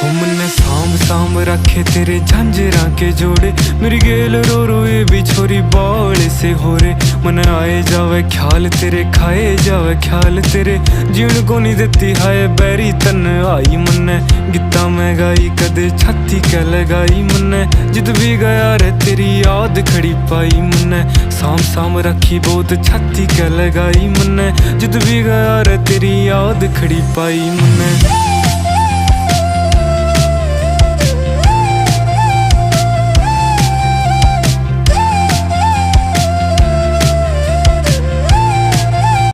मन्ने सांभ सांभ रखे तेरे झांझरा के जोड़े, मेरी गेल रो रो ये भी छोरी बावले से हो रे। मन आए जावे ख्याल तेरे, खाए जावे ख्याल तेरे, जीण को नहीं देती हाय बैरी तन आई। मन्ने गीता मैं गाई कदे छाती कै लगाई, मन्ने जिद भी गया रे तेरी याद खड़ी पाई। मन्ने सांभ सांभ रखी बहुत छाती कै लगाई, मन्ने जिद भी गया रे तेरी याद खड़ी पाई। मन्ने